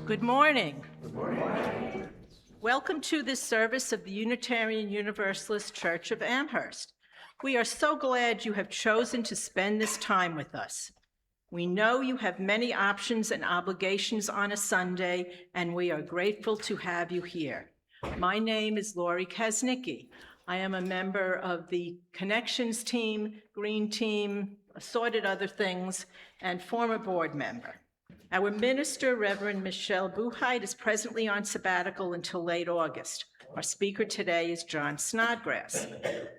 Good morning. Good morning. Welcome to this service of the Unitarian Universalist Church of Amherst. We are so glad you have chosen to spend this time with us. We know you have many options and obligations on a Sunday, and we are grateful to have you here. My name is Lori Kaznicki. I am a member of the Connections team, Green team, assorted other things, and former board member. Our minister, Reverend Michelle Buchheit, is presently on sabbatical until late August. Our speaker today is John Snodgrass.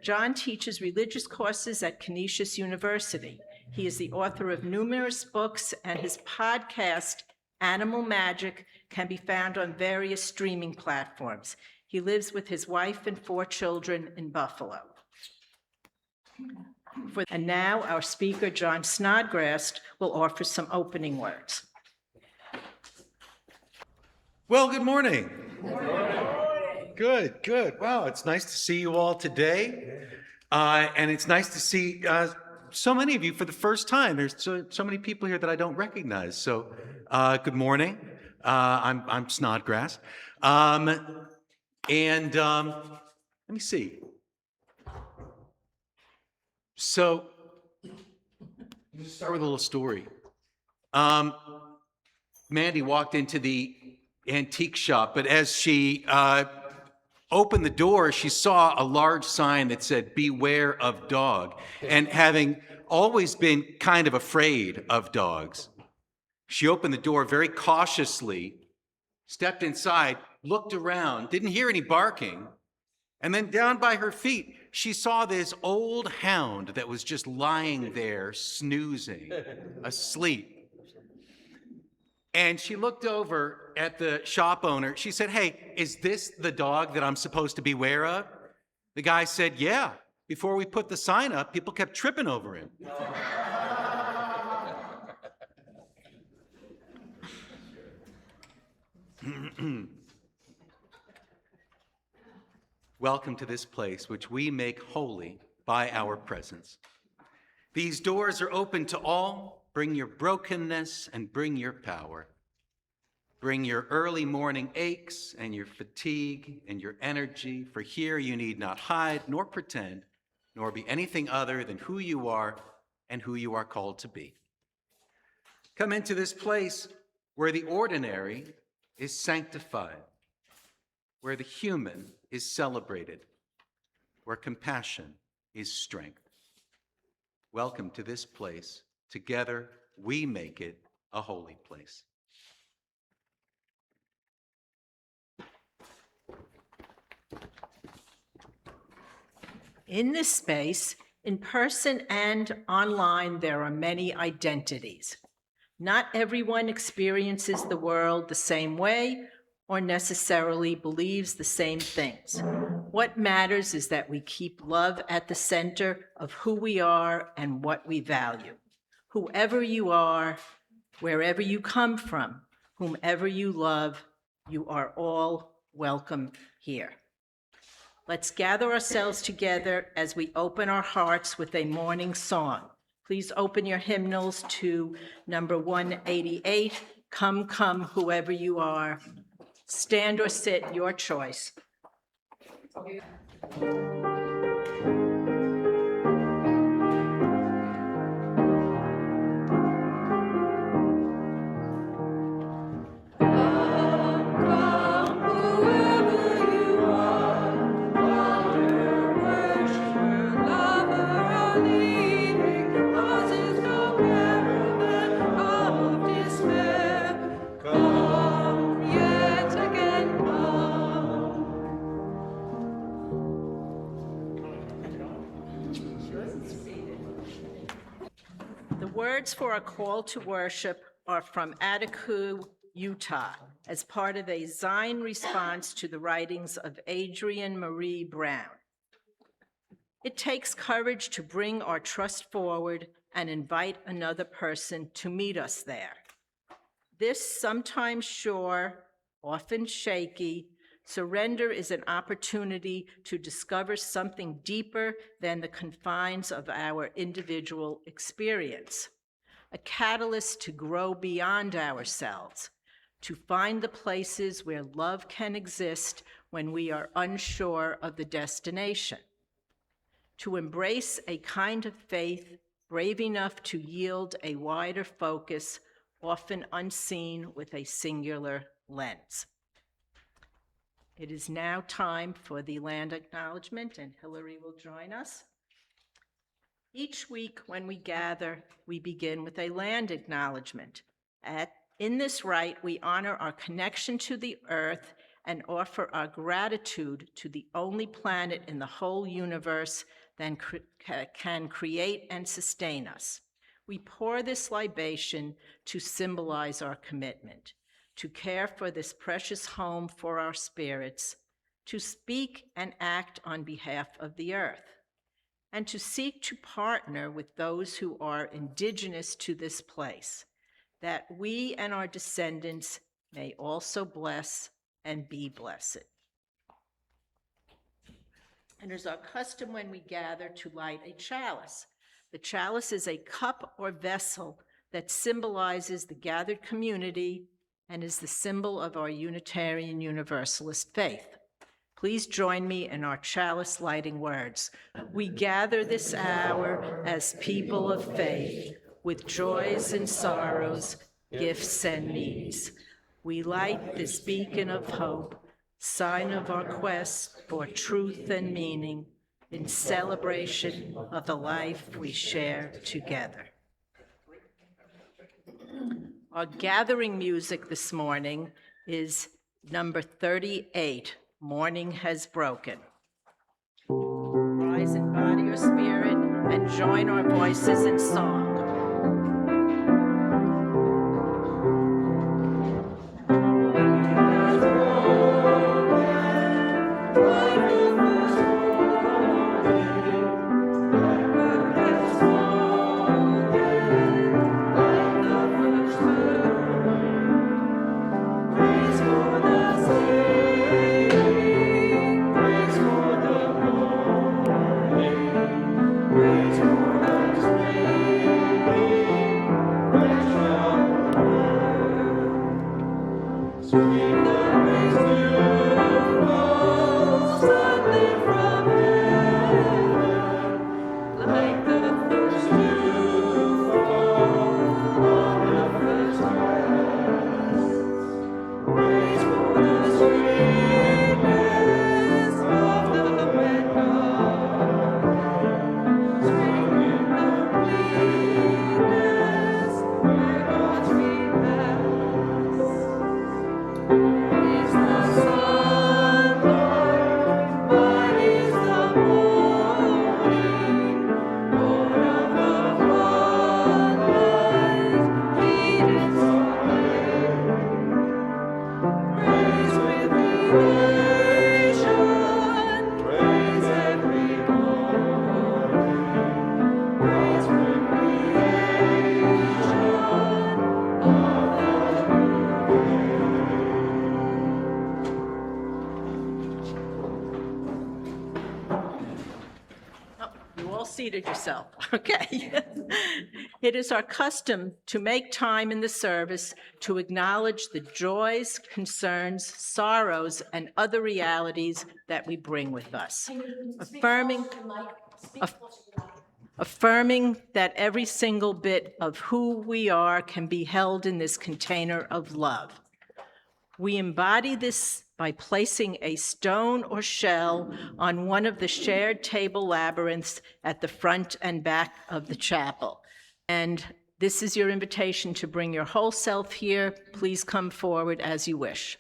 John teaches religious courses at Canisius University. He is the author of numerous books, and his podcast, Animal Magic, can be found on various streaming platforms. He lives with his wife and 4 children in Buffalo. And now our speaker, John Snodgrass, will offer some opening words. Well, good morning. Good morning. Good. Wow, it's nice to see you all today. And it's nice to see so many of you for the first time. There's so many people here that I don't recognize. So good morning. I'm Snodgrass. Let me see. So let me start with a little story. Mandy walked into the antique shop, but as she opened the door, she saw a large sign that said, "Beware of dog." And having always been kind of afraid of dogs, she opened the door very cautiously, stepped inside, looked around, didn't hear any barking, and then down by her feet, she saw this old hound that was just lying there, snoozing, asleep. And she looked over at the shop owner. She said, "Hey, is this the dog that I'm supposed to beware of?" The guy said, "Yeah. Before we put the sign up, people kept tripping over him." Welcome to this place which we make holy by our presence. These doors are open to all. Bring your brokenness and bring your power. Bring your early morning aches and your fatigue and your energy, for here you need not hide nor pretend, nor be anything other than who you are and who you are called to be. Come into this place where the ordinary is sanctified, where the human is celebrated, where compassion is strength. Welcome to this place. Together, we make it a holy place. In this space, in person and online, there are many identities. Not everyone experiences the world the same way or necessarily believes the same things. What matters is that we keep love at the center of who we are and what we value. Whoever you are, wherever you come from, whomever you love, you are all welcome here. Let's gather ourselves together as we open our hearts with a morning song. Please open your hymnals to number 188, Come, Come, Whoever You Are. Stand or sit, your choice. Come, whoever you are. Words for our call to worship are from Attica, Utah, as part of a Zion response to the writings of Adrienne Marie Brown. It takes courage to bring our trust forward and invite another person to meet us there. This sometimes sure, often shaky, surrender is an opportunity to discover something deeper than the confines of our individual experience, a catalyst to grow beyond ourselves, to find the places where love can exist when we are unsure of the destination, to embrace a kind of faith brave enough to yield a wider focus, often unseen with a singular lens. It is now time for the land acknowledgement, and Hillary will join us. Each week when we gather, we begin with a land acknowledgement. In this rite, we honor our connection to the earth and offer our gratitude to the only planet in the whole universe that can create and sustain us. We pour this libation to symbolize our commitment, to care for this precious home for our spirits, to speak and act on behalf of the earth, and to seek to partner with those who are indigenous to this place, that we and our descendants may also bless and be blessed. And it's our custom when we gather to light a chalice. The chalice is a cup or vessel that symbolizes the gathered community and is the symbol of our Unitarian Universalist faith. Please join me in our chalice lighting words. We gather this hour as people of faith, with joys and sorrows, gifts and needs. We light this beacon of hope, sign of our quest for truth and meaning, in celebration of the life we share together. Our gathering music this morning is number 38, Morning Has Broken. Rise in body or spirit and join our voices in song. Seated yourself, okay? It is our custom to make time in the service to acknowledge the joys, concerns, sorrows, and other realities that we bring with us, affirming that every single bit of who we are can be held in this container of love. We embody this by placing a stone or shell on one of the shared table labyrinths at the front and back of the chapel. And this is your invitation to bring your whole self here. Please come forward as you wish.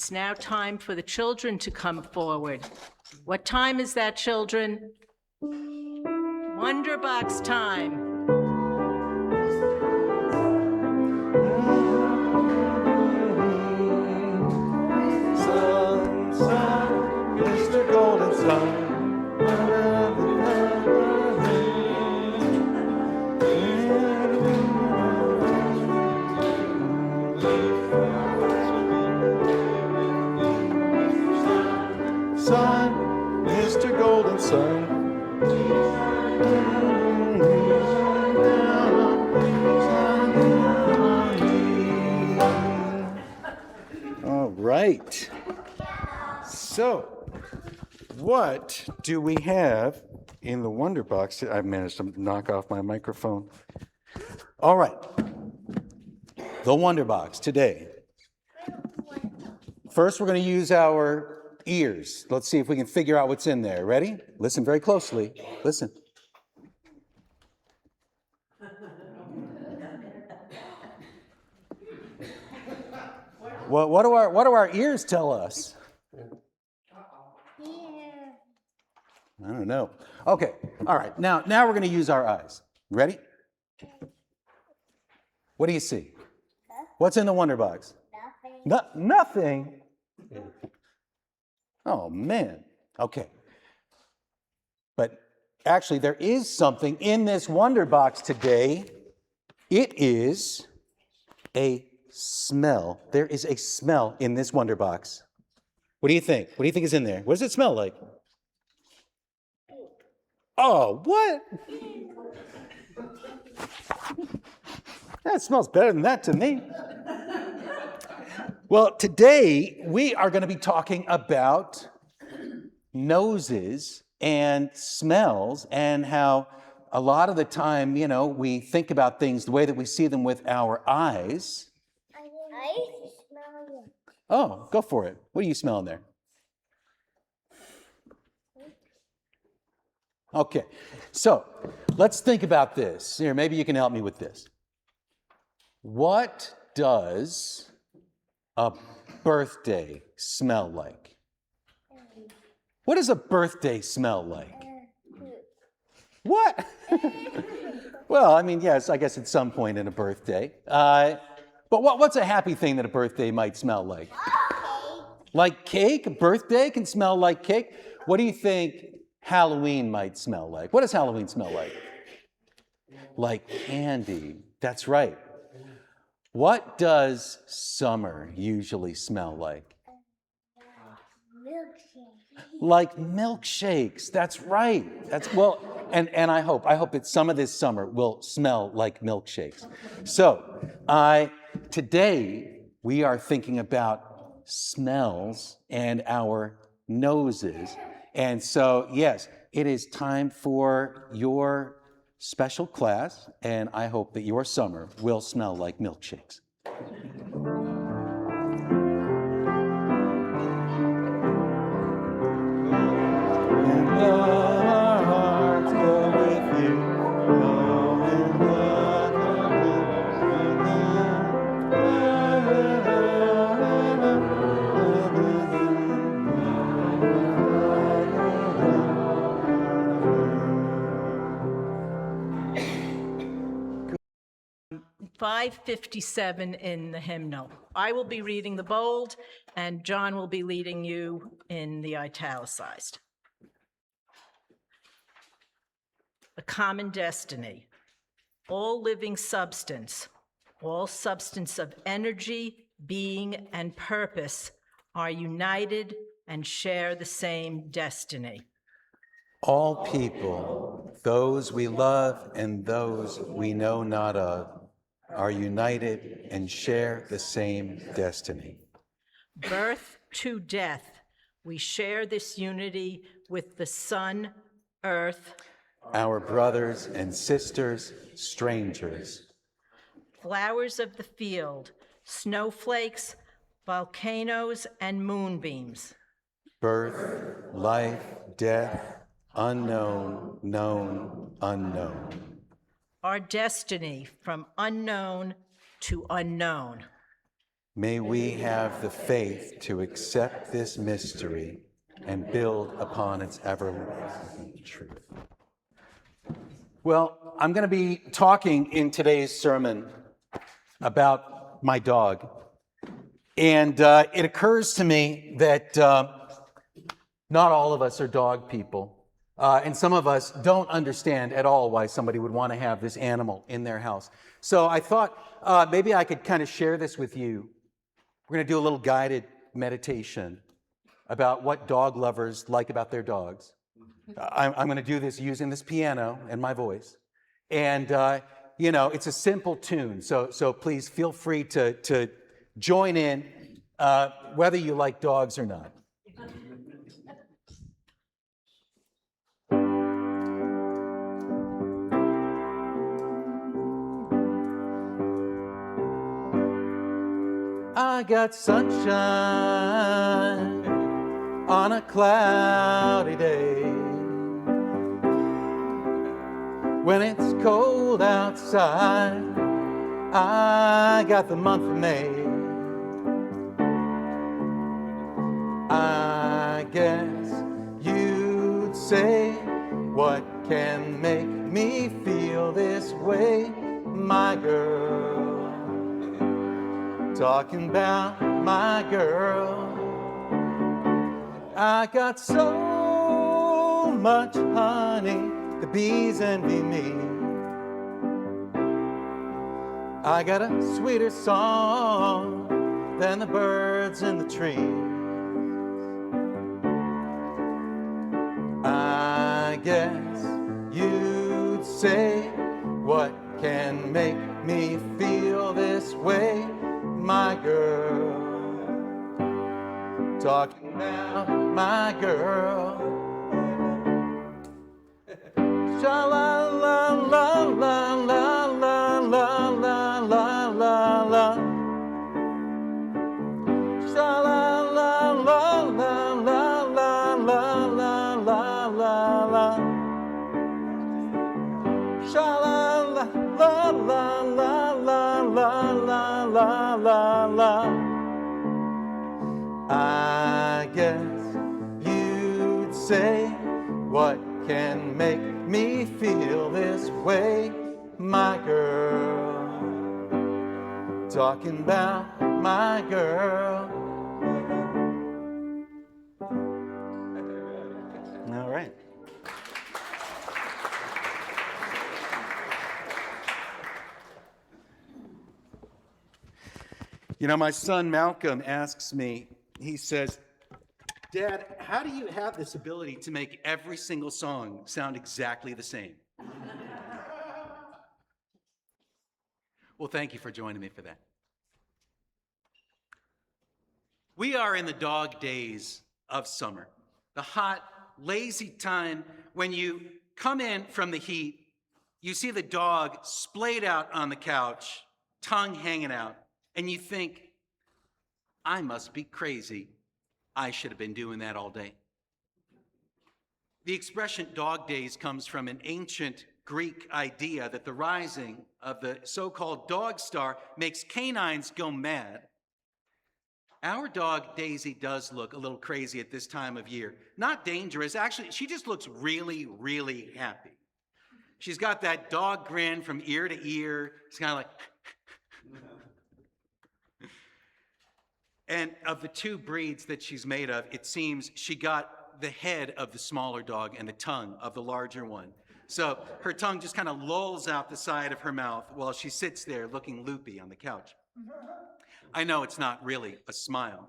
It's now time for the children to come forward. What time is that, children? Wonderbox time. Sun, sun, Mr. Golden Sun. Sun, Mr. Golden Sun. All right. So, what do we have in the Wonder Box? I've managed to knock off my microphone. All right. The Wonder Box today. First, we're going to use our ears. Let's see if we can figure out what's in there. Ready? Listen very closely. Listen. Well, what do our ears tell us? I don't know. Okay. All right. Now we're going to use our eyes. Ready? What do you see? What's in the Wonder Box? Nothing. Oh, man. Okay. But actually, there is something in this Wonder Box today. It is a smell. There is a smell in this Wonder Box. What do you think? What do you think is in there? What does it smell like? Oh, what? That smells better than that to me. Well, today we are going to be talking about noses and smells and how a lot of the time, we think about things the way that we see them with our eyes. I smell you. Oh, go for it. What are you smelling there? Okay, so let's think about this. Here, maybe you can help me with this. What does a birthday smell like? What does a birthday smell like? What? Well, I mean, yes, I guess at some point in a birthday. But what's a happy thing that a birthday might smell like? Like cake? A birthday can smell like cake? What do you think Halloween might smell like? What does Halloween smell like? Like candy. That's right. What does summer usually smell like? Milkshake. Like milkshakes. That's right. And I hope that some of this summer will smell like milkshakes. So, today we are thinking about smells and our noses. And so, yes, it is time for your special class, and I hope that your summer will smell like milkshakes. And our hearts go with you. Go in love. 557 in the hymnal. I will be reading the bold, and John will be leading you in the italicized. A common destiny. All living substance, all substance of energy, being, and purpose are united and share the same destiny. All people, those we love and those we know not of, are united and share the same destiny. Birth to death, we share this unity with the sun, earth, Our brothers and sisters, strangers. flowers of the field, snowflakes, volcanoes, and moonbeams. Birth, life, death, unknown, known, unknown. Our destiny from unknown to unknown. May we have the faith to accept this mystery and build upon its everlasting truth. Well, I'm going to be talking in today's sermon about my dog. And it occurs to me that not all of us are dog people. And some of us don't understand at all why somebody would want to have this animal in their house. So I thought maybe I could kind of share this with you. We're going to do a little guided meditation about what dog lovers like about their dogs. I'm going to do this using this piano and my voice. And, it's a simple tune. So please feel free to join in, whether you like dogs or not. I got sunshine on a cloudy day. When it's cold outside, I got the month of May. I guess you'd say, what can make me feel this way, my girl? Talking about my girl. I got so much honey, the bees envy me. I got a sweeter song than the birds in the trees. I guess you'd say, what can make me feel this way, my girl? Talking about my girl. Sha la la la la la la la la la la la. Sha la la la la la la la la la la la. Sha la la la la la la la la la la. I guess you'd say, what can make me feel this way, my girl? Talking about my girl. All right. My son Malcolm asks me, he says, Dad, how do you have this ability to make every single song sound exactly the same? Well, thank you for joining me for that. We are in the dog days of summer, the hot, lazy time when you come in from the heat, you see the dog splayed out on the couch, tongue hanging out, and you think, I must be crazy. I should have been doing that all day. The expression dog days comes from an ancient Greek idea that the rising of the so-called dog star makes canines go mad. Our dog Daisy does look a little crazy at this time of year. Not dangerous. Actually, she just looks really, really happy. She's got that dog grin from ear to ear. It's kind of like... And of the two breeds that she's made of, it seems she got the head of the smaller dog and the tongue of the larger one. So her tongue just kind of lolls out the side of her mouth while she sits there looking loopy on the couch. I know it's not really a smile.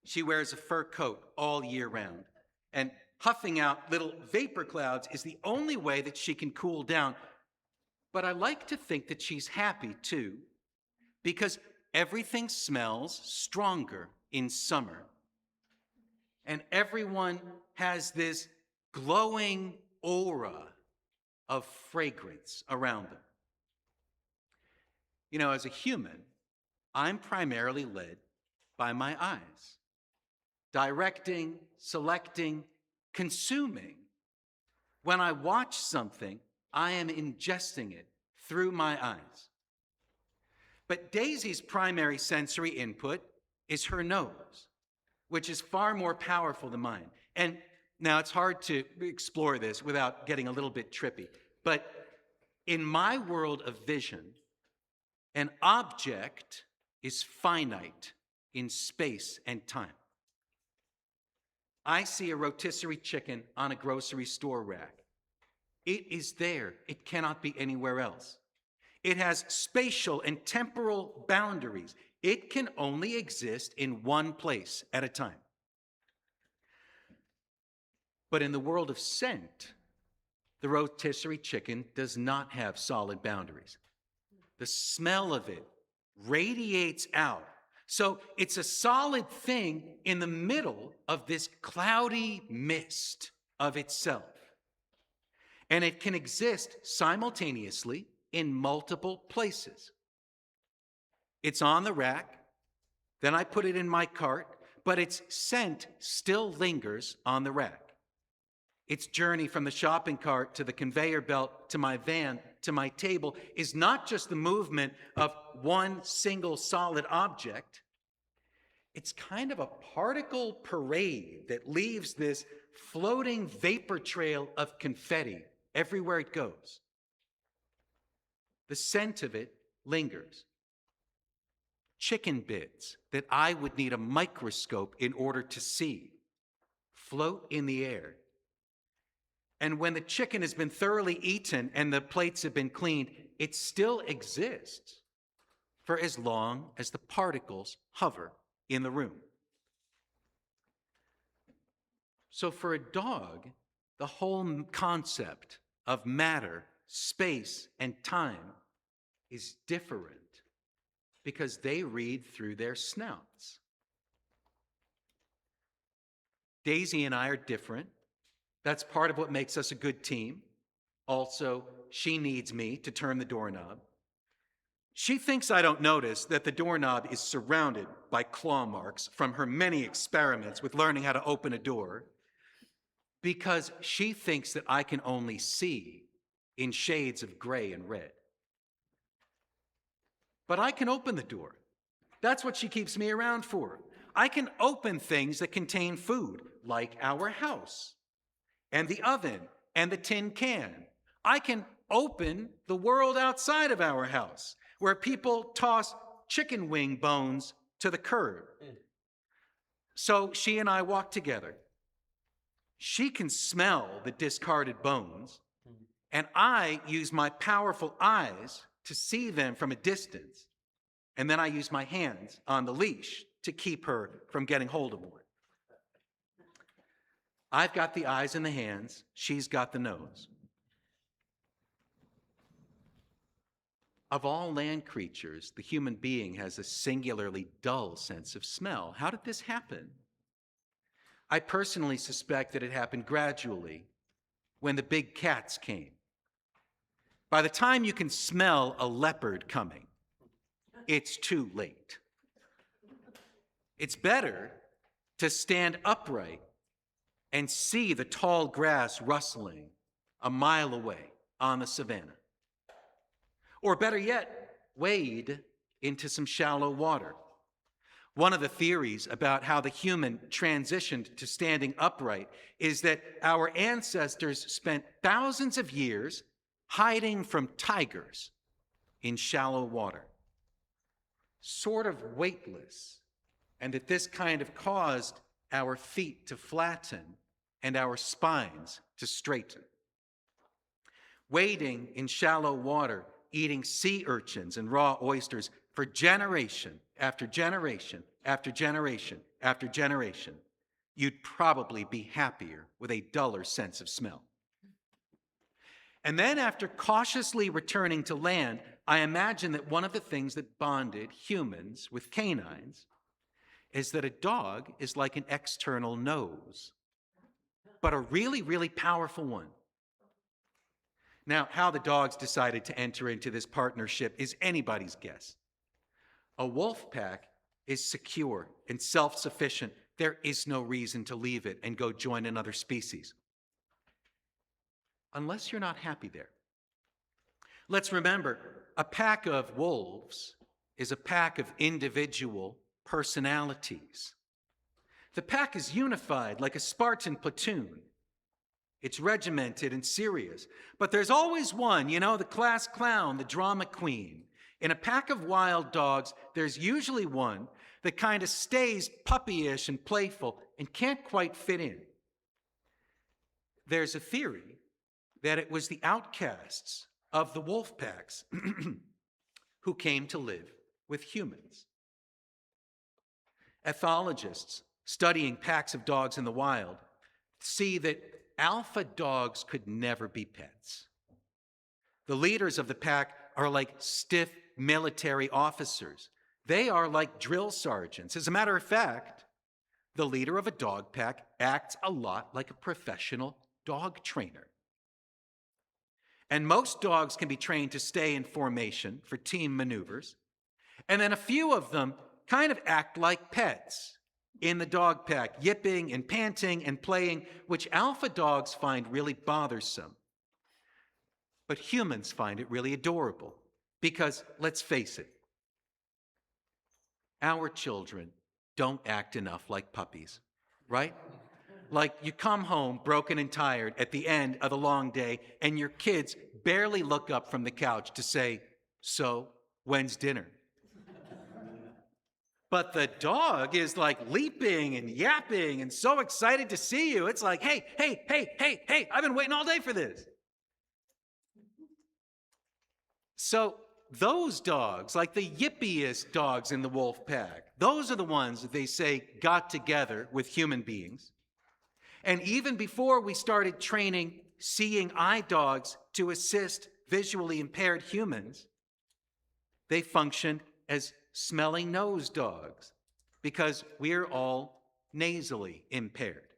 She wears a fur coat all year round, and huffing out little vapor clouds is the only way that she can cool down. But I like to think that she's happy too, because everything smells stronger in summer. And everyone has this glowing aura of fragrance around them. As a human, I'm primarily led by my eyes, directing, selecting, consuming. When I watch something, I am ingesting it through my eyes. But Daisy's primary sensory input is her nose, which is far more powerful than mine. And now it's hard to explore this without getting a little bit trippy, but in my world of vision, an object is finite in space and time. I see a rotisserie chicken on a grocery store rack. It is there. It cannot be anywhere else. It has spatial and temporal boundaries. It can only exist in one place at a time. But in the world of scent, the rotisserie chicken does not have solid boundaries. The smell of it radiates out. So it's a solid thing in the middle of this cloudy mist of itself. And it can exist simultaneously in multiple places. It's on the rack, then I put it in my cart, but its scent still lingers on the rack. Its journey from the shopping cart to the conveyor belt to my van to my table is not just the movement of one single solid object. It's kind of a particle parade that leaves this floating vapor trail of confetti everywhere it goes. The scent of it lingers. Chicken bits that I would need a microscope in order to see float in the air. And when the chicken has been thoroughly eaten and the plates have been cleaned, it still exists for as long as the particles hover in the room. So for a dog, the whole concept of matter, space, and time is different because they read through their snouts. Daisy and I are different. That's part of what makes us a good team. Also, she needs me to turn the doorknob. She thinks I don't notice that the doorknob is surrounded by claw marks from her many experiments with learning how to open a door, because she thinks that I can only see in shades of gray and red. But I can open the door. That's what she keeps me around for. I can open things that contain food, like our house, and the oven, and the tin can. I can open the world outside of our house, where people toss chicken wing bones to the curb. So she and I walk together. She can smell the discarded bones, and I use my powerful eyes to see them from a distance. And then I use my hands on the leash to keep her from getting hold of one. I've got the eyes and the hands. She's got the nose. Of all land creatures, the human being has a singularly dull sense of smell. How did this happen? I personally suspect that it happened gradually when the big cats came. By the time you can smell a leopard coming, it's too late. It's better to stand upright and see the tall grass rustling a mile away on the savannah. Or better yet, wade into some shallow water. One of the theories about how the human transitioned to standing upright is that our ancestors spent thousands of years hiding from tigers in shallow water, sort of weightless, and that this kind of caused our feet to flatten and our spines to straighten. Wading in shallow water, eating sea urchins and raw oysters for generation after generation after generation after generation, you'd probably be happier with a duller sense of smell. And then after cautiously returning to land, I imagine that one of the things that bonded humans with canines is that a dog is like an external nose, but a really, really powerful one. Now, how the dogs decided to enter into this partnership is anybody's guess. A wolf pack is secure and self-sufficient. There is no reason to leave it and go join another species, unless you're not happy there. Let's remember, a pack of wolves is a pack of individual personalities. The pack is unified like a Spartan platoon. It's regimented and serious. But there's always one, the class clown, the drama queen. In a pack of wild dogs, there's usually one that kind of stays puppyish and playful and can't quite fit in. There's a theory that it was the outcasts of the wolf packs who came to live with humans. Ethologists studying packs of dogs in the wild see that alpha dogs could never be pets. The leaders of the pack are like stiff military officers. They are like drill sergeants. As a matter of fact, the leader of a dog pack acts a lot like a professional dog trainer. And most dogs can be trained to stay in formation for team maneuvers. And then a few of them kind of act like pets in the dog pack, yipping and panting and playing, which alpha dogs find really bothersome. But humans find it really adorable because, let's face it, our children don't act enough like puppies, right? Like you come home broken and tired at the end of the long day and your kids barely look up from the couch to say, "So, when's dinner?" But the dog is like leaping and yapping and so excited to see you. It's like, hey, I've been waiting all day for this. So those dogs, like the yippiest dogs in the wolf pack, those are the ones that they say got together with human beings. And even before we started training seeing eye dogs to assist visually impaired humans, they functioned as smelling nose dogs because we're all nasally impaired.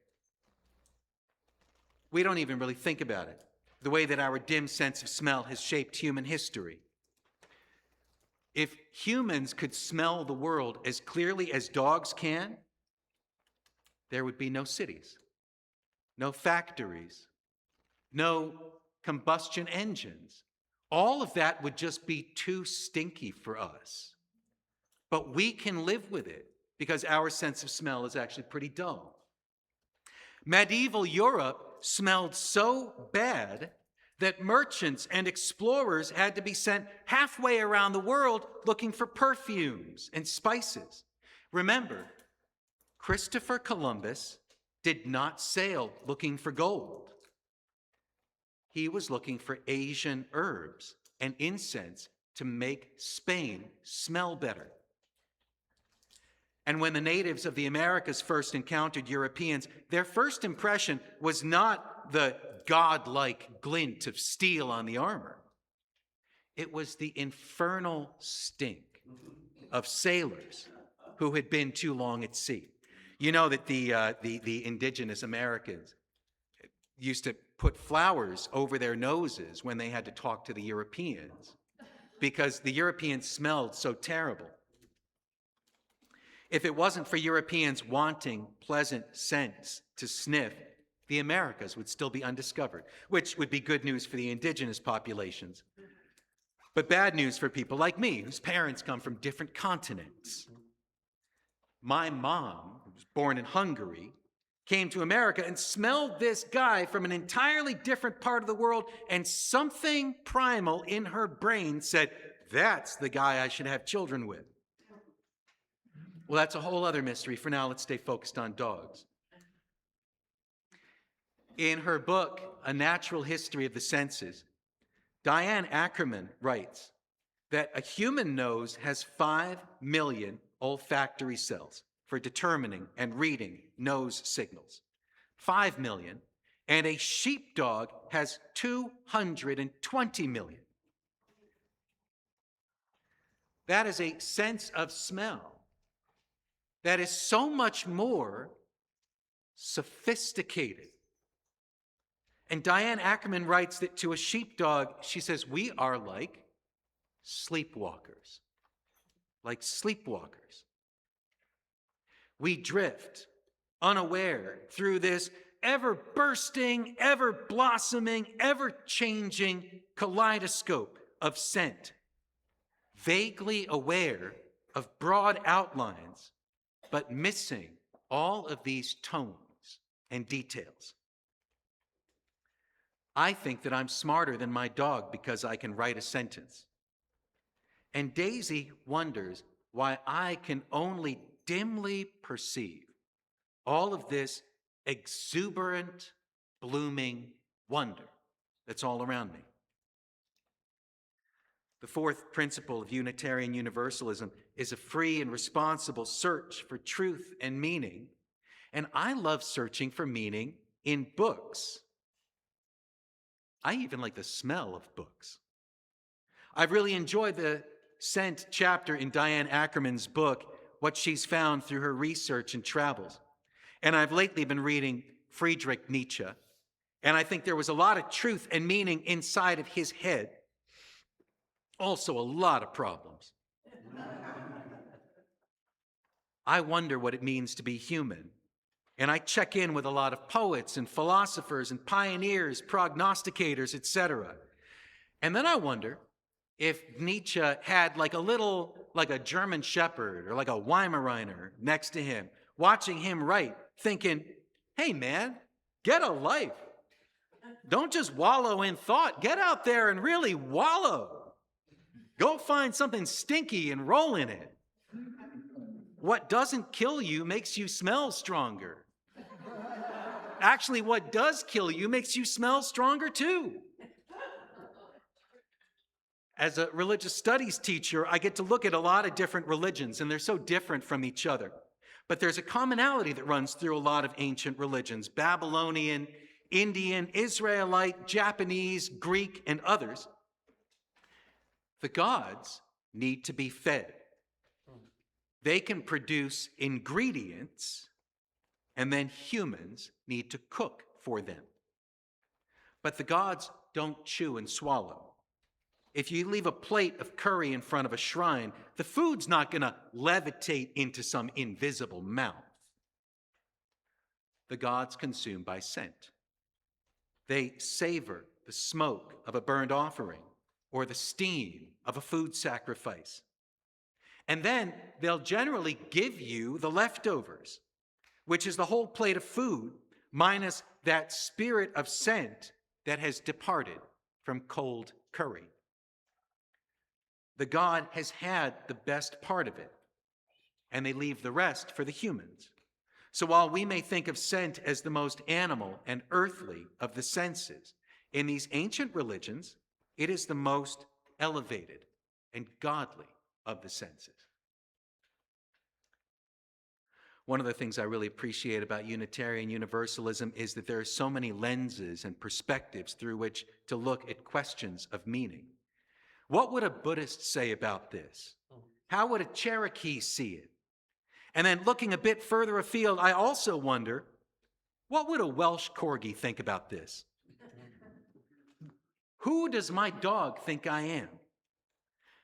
We don't even really think about it, the way that our dim sense of smell has shaped human history. If humans could smell the world as clearly as dogs can, there would be no cities, no factories, no combustion engines. All of that would just be too stinky for us. But we can live with it because our sense of smell is actually pretty dull. Medieval Europe smelled so bad that merchants and explorers had to be sent halfway around the world looking for perfumes and spices. Remember, Christopher Columbus did not sail looking for gold. He was looking for Asian herbs and incense to make Spain smell better. And when the natives of the Americas first encountered Europeans, their first impression was not the godlike glint of steel on the armor. It was the infernal stink of sailors who had been too long at sea. You know that the indigenous Americans used to put flowers over their noses when they had to talk to the Europeans because the Europeans smelled so terrible. If it wasn't for Europeans wanting pleasant scents to sniff, the Americas would still be undiscovered, which would be good news for the indigenous populations, but bad news for people like me, whose parents come from different continents. My mom, who was born in Hungary, came to America and smelled this guy from an entirely different part of the world, and something primal in her brain said, "That's the guy I should have children with." Well, that's a whole other mystery. For now, let's stay focused on dogs. In her book, A Natural History of the Senses, Diane Ackerman writes that a human nose has 5 million olfactory cells for determining and reading nose signals. 5 million. And a sheepdog has 220 million. That is a sense of smell that is so much more sophisticated. And Diane Ackerman writes that to a sheepdog, she says, we are like sleepwalkers. Like sleepwalkers. We drift, unaware, through this ever-bursting, ever-blossoming, ever-changing kaleidoscope of scent. vaguely aware of broad outlines, but missing all of these tones and details. I think that I'm smarter than my dog because I can write a sentence. And Daisy wonders why I can only dimly perceive all of this exuberant, blooming wonder that's all around me. The fourth principle of Unitarian Universalism is a free and responsible search for truth and meaning. And I love searching for meaning in books. I even like the smell of books. I've really enjoyed the scent chapter in Diane Ackerman's book, What She's Found Through Her Research and Travels. And I've lately been reading Friedrich Nietzsche, and I think there was a lot of truth and meaning inside of his head. Also, a lot of problems. I wonder what it means to be human. And I check in with a lot of poets and philosophers and pioneers, prognosticators, etc. And then I wonder if Nietzsche had like a German shepherd or like a Weimaraner next to him, watching him write, thinking, hey man, get a life. Don't just wallow in thought. Get out there and really wallow. Go find something stinky and roll in it. What doesn't kill you makes you smell stronger. Actually, what does kill you makes you smell stronger too. As a religious studies teacher, I get to look at a lot of different religions, and they're so different from each other. But there's a commonality that runs through a lot of ancient religions: Babylonian, Indian, Israelite, Japanese, Greek, and others. The gods need to be fed. They can produce ingredients, and then humans need to cook for them. But the gods don't chew and swallow. If you leave a plate of curry in front of a shrine, the food's not going to levitate into some invisible mouth. The gods consume by scent. They savor the smoke of a burnt offering or the steam of a food sacrifice. And then they'll generally give you the leftovers, which is the whole plate of food minus that spirit of scent that has departed from cold curry. The god has had the best part of it, and they leave the rest for the humans. So while we may think of scent as the most animal and earthly of the senses, in these ancient religions, it is the most elevated and godly of the senses. One of the things I really appreciate about Unitarian Universalism is that there are so many lenses and perspectives through which to look at questions of meaning. What would a Buddhist say about this? How would a Cherokee see it? And then looking a bit further afield, I also wonder, what would a Welsh Corgi think about this? Who does my dog think I am?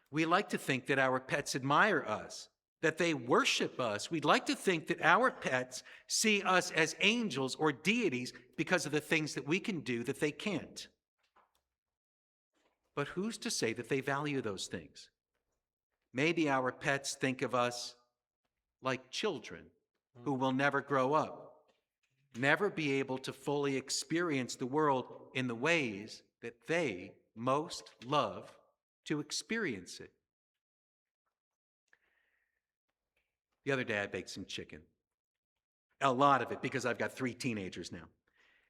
We like to think that our pets admire us, that they worship us. We'd like to think that our pets see us as angels or deities because of the things that we can do that they can't. But who's to say that they value those things? Maybe our pets think of us like children who will never grow up, never be able to fully experience the world in the ways that they most love to experience it. The other day I baked some chicken. A lot of it because I've got 3 teenagers now.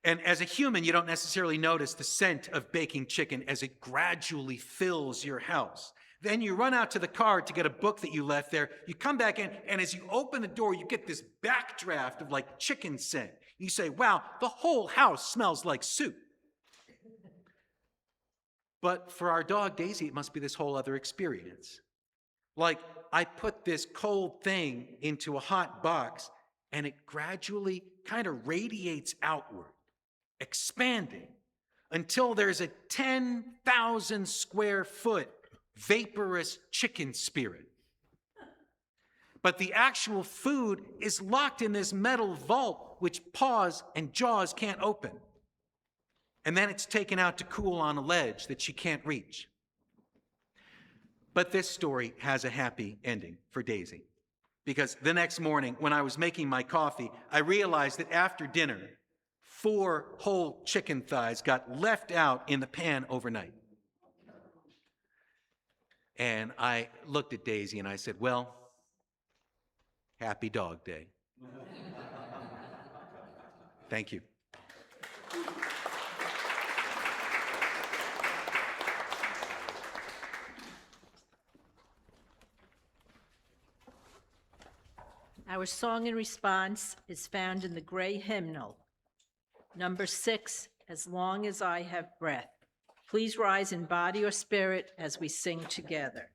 And as a human, you don't necessarily notice the scent of baking chicken as it gradually fills your house. Then you run out to the car to get a book that you left there. You come back in, and as you open the door, you get this backdraft of like chicken scent. You say, wow, the whole house smells like soup. But for our dog, Daisy, it must be this whole other experience. Like, I put this cold thing into a hot box, and it gradually kind of radiates outward, expanding, until there's a 10,000 square foot vaporous chicken spirit. But the actual food is locked in this metal vault, which paws and jaws can't open. And then it's taken out to cool on a ledge that she can't reach. But this story has a happy ending for Daisy. Because the next morning, when I was making my coffee, I realized that after dinner, 4 whole chicken thighs got left out in the pan overnight. And I looked at Daisy and I said, well, happy dog day. Thank you. Our song in response is found in the gray hymnal, number 6, As Long as I Have Breath. Please rise in body or spirit as we sing together.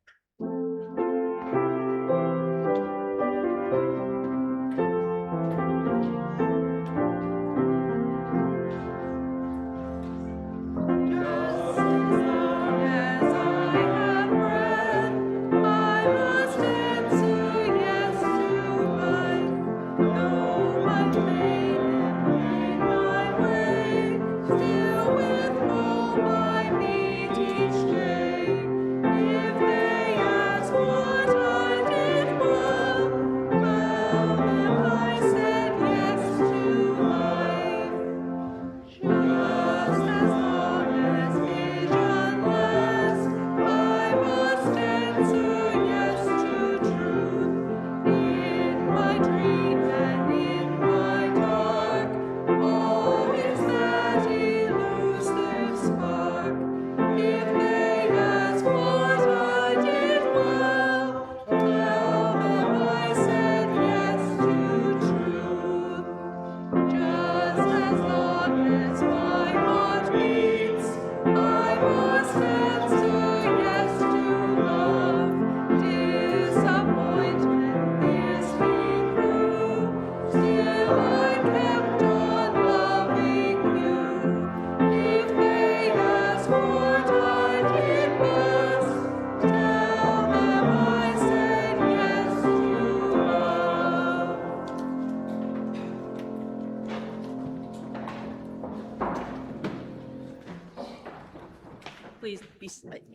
Please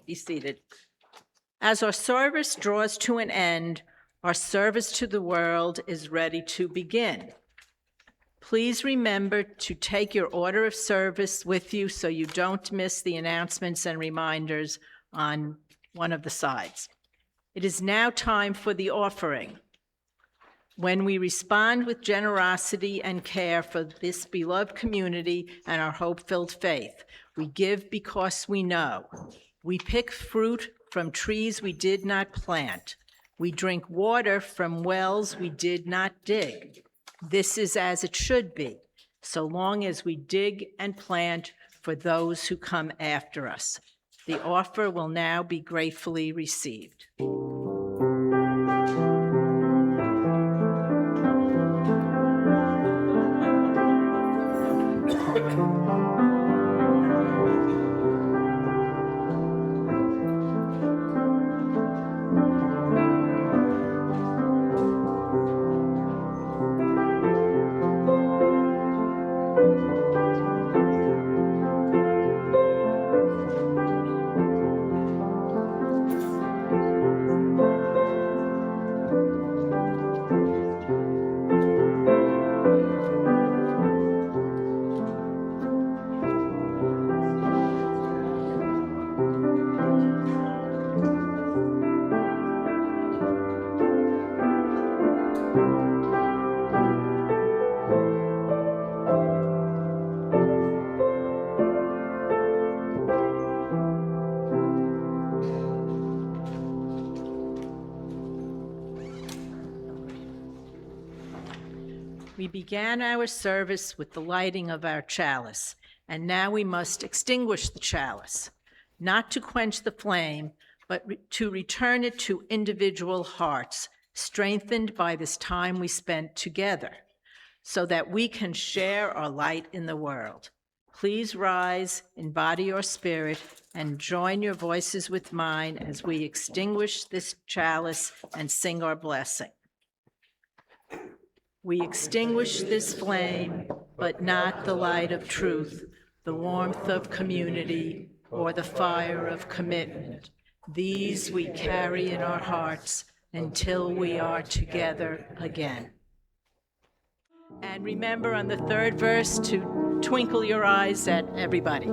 be seated. As our service draws to an end, our service to the world is ready to begin. Please remember to take your order of service with you so you don't miss the announcements and reminders on one of the sides. It is now time for the offering. When we respond with generosity and care for this beloved community and our hope-filled faith, we give because we know. We pick fruit from trees we did not plant. We drink water from wells we did not dig. This is as it should be, so long as we dig and plant for those who come after us. The offer will now be gratefully received. We began our service with the lighting of our chalice, and now we must extinguish the chalice, not to quench the flame, but to return it to individual hearts, strengthened by this time we spent together, so that we can share our light in the world. Please rise in body or spirit and join your voices with mine as we extinguish this chalice and sing our blessing. We extinguish this flame, but not the light of truth, the warmth of community, or the fire of commitment. These we carry in our hearts until we are together again. And remember on the third verse to twinkle your eyes at everybody.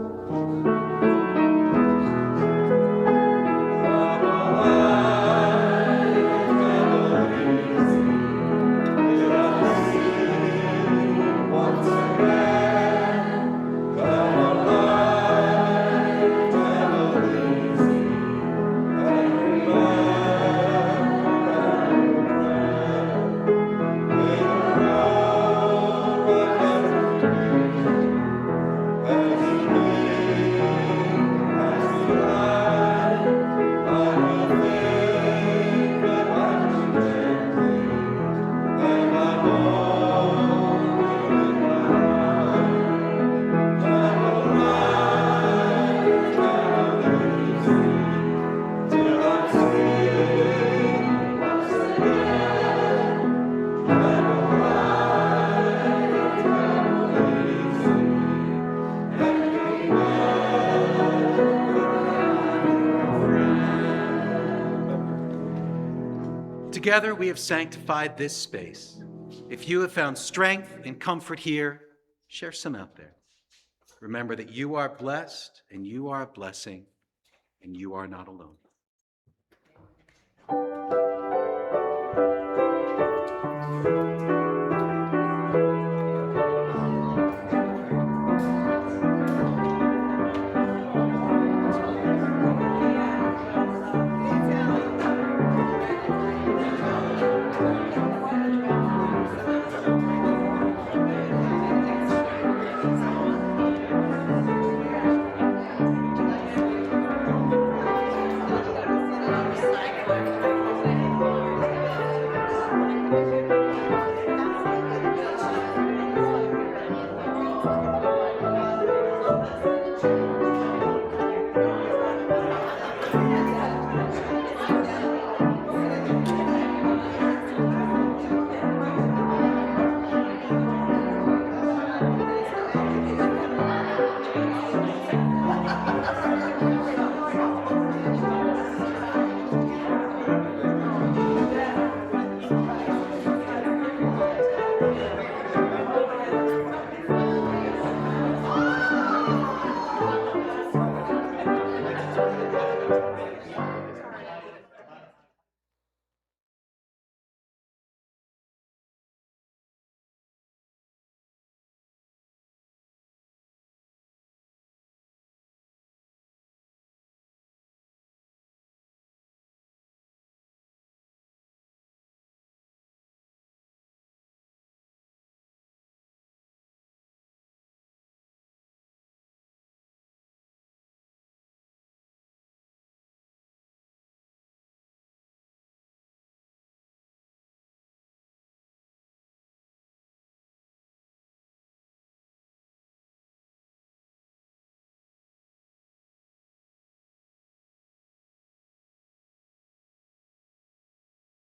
Together we have sanctified this space. If you have found strength and comfort here, share some out there. Remember that you are blessed and you are a blessing and you are not alone.